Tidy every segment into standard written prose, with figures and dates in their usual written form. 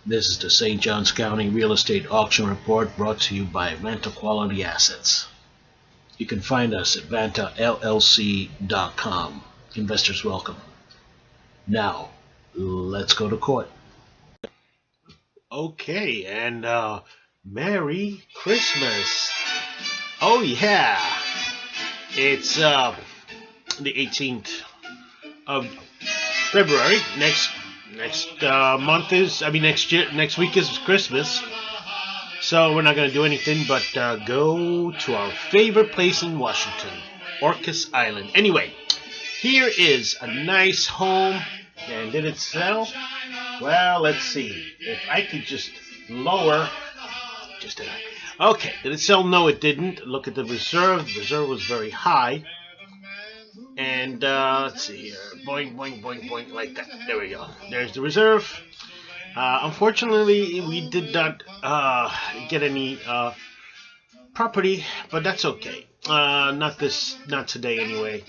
This is the St. Johns County Real Estate Auction Report brought to you by Vanta Quality Assets. You can find us at vantallc.com. Investors welcome. Now, let's go to court. Okay, and Merry Christmas. Oh yeah, it's the 18th of February. Next week is Christmas. So we're not going to do anything but go to our favorite place in Washington, Orcas Island. Anyway, here is a nice home. And did it sell? Well, let's see. If I could just lower. Okay, did it sell? No, it didn't. Look at the reserve. The reserve was very high. And let's see here. Boing, boing, boing, boing, like that. There we go. There's the reserve. Unfortunately, we did not get any property, but that's okay. Not today anyway.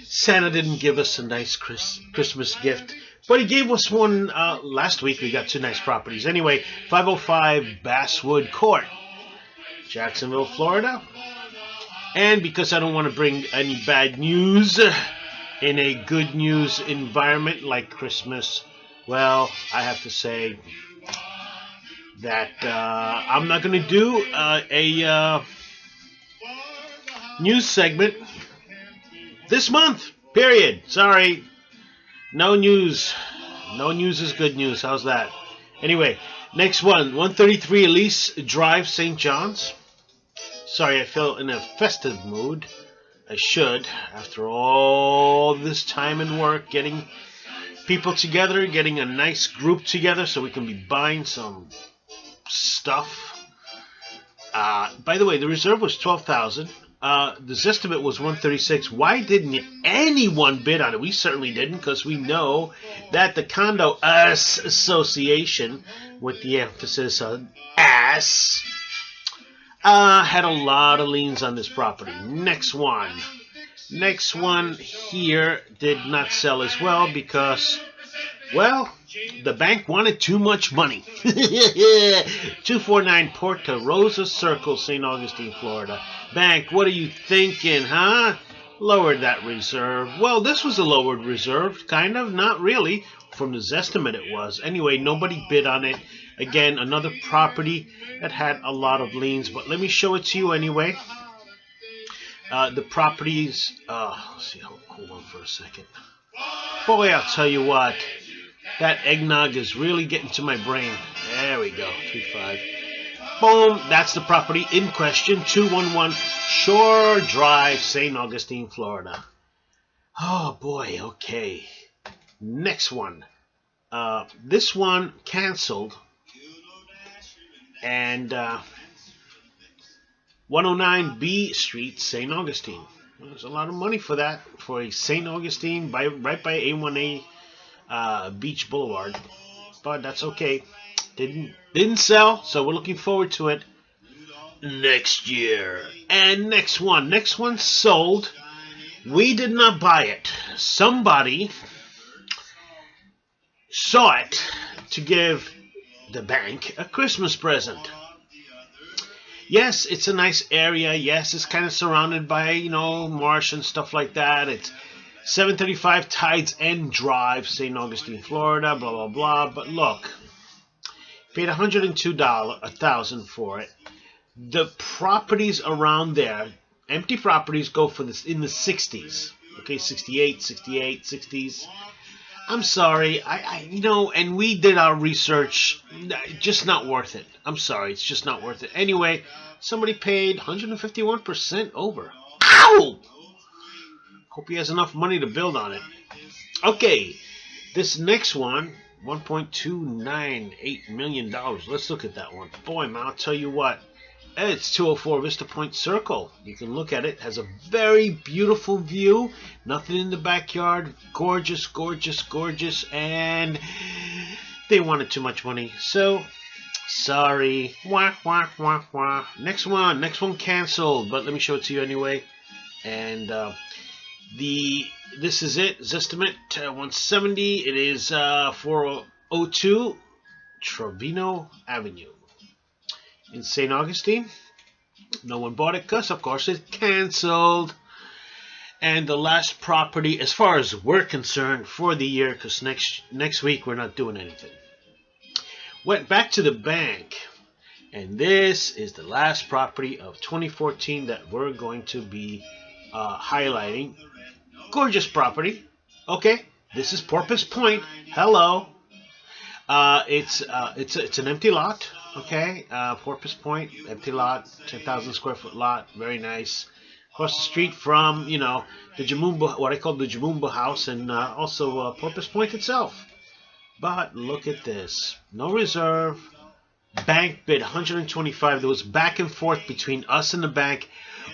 Santa didn't give us a nice Christmas gift, but he gave us one last week. We got two nice properties. Anyway, 505 Basswood Court, Jacksonville, Florida. And because I don't want to bring any bad news in a good news environment like Christmas, well, I have to say that I'm not going to do a news segment this month, period. Sorry. No news. No news is good news. How's that? Anyway, next one. 133 Elise Drive, St. John's. Sorry, I feel in a festive mood. I should. After all this time and work, getting people together, getting a nice group together so we can be buying some stuff. By the way, the reserve was $12,000. The estimate was $136,000. Why didn't anyone bid on it? We certainly didn't, because we know that the Condo Association, with the emphasis on ass, had a lot of liens on this property. Next one here did not sell as well because, well, the bank wanted too much money. 249 Porta Rosa Circle, St. Augustine, Florida. Bank, what are you thinking, huh? Lowered that reserve. Well, this was a lowered reserve, kind of, not really. From the Zestimate it was. Anyway, nobody bid on it. Again, another property that had a lot of liens, but let me show it to you anyway. The properties, let's see, hold on for a second. Boy, I'll tell you what, that eggnog is really getting to my brain. There we go, 3.5. Boom, that's the property in question, 211 Shore Drive, St. Augustine, Florida. Oh boy, okay. Next one. This one canceled. And 109 B Street, St. Augustine. There's a lot of money for that, for a St. Augustine, right by A1A Beach Boulevard. But that's okay. Didn't sell, so we're looking forward to it next year. And next one sold. We did not buy it. Somebody saw it to give the bank a Christmas present. Yes, it's a nice area. Yes, it's kind of surrounded by, marsh and stuff like that. It's 735 Tides End Drive, St. Augustine, Florida, blah, blah, blah. But look, paid $102,000 for it. The properties around there, empty properties, go for this in the 60s. Okay, 68, 60s. I'm sorry, and we did our research, just not worth it. I'm sorry, it's just not worth it. Anyway, somebody paid 151% over. Ow! Hope he has enough money to build on it. Okay, this next one, $1.298 million. Let's look at that one. Boy, man, I'll tell you what. It's 204 Vista Point Circle. You can look at it. It has a very beautiful view. Nothing in the backyard. Gorgeous, gorgeous, gorgeous. And they wanted too much money. So, sorry. Wah, wah, wah, wah. Next one canceled. But let me show it to you anyway. And this is it. Zestimate 170. It is 402 Trevino Avenue in St. Augustine. No one bought it because, of course, it canceled. And the last property, as far as we're concerned, for the year, because next week we're not doing anything, went back to the bank. And this is the last property of 2014 that we're going to be highlighting. Gorgeous property. Okay, this is Porpoise Point. Hello. It's an empty lot. Okay, Porpoise Point, empty lot, 10,000 square foot lot, very nice. Across the street from, the Jamumba, what I call the Jamumba house, and also Porpoise Point itself. But look at this, no reserve. Bank bid 125. There was back and forth between us and the bank.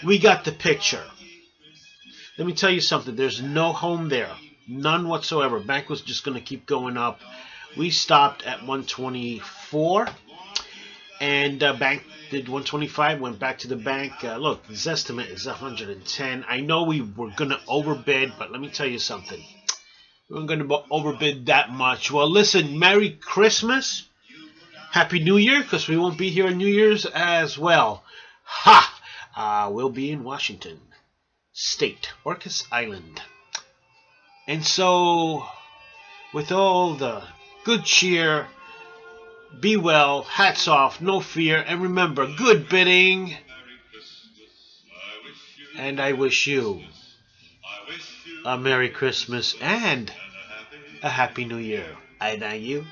We got the picture. Let me tell you something. There's no home there, none whatsoever. Bank was just going to keep going up. We stopped at 124, and bank did 125, went back to the bank. Look, this estimate is 110. I know we were going to overbid, but let me tell you something. We weren't going to overbid that much. Well, listen, Merry Christmas. Happy New Year, because we won't be here on New Year's as well. Ha! We'll be in Washington State, Orcas Island. And so, with all the good cheer, be well, hats off, no fear, and remember, good bidding. And I wish you a Merry Christmas and a Happy New Year. I thank you.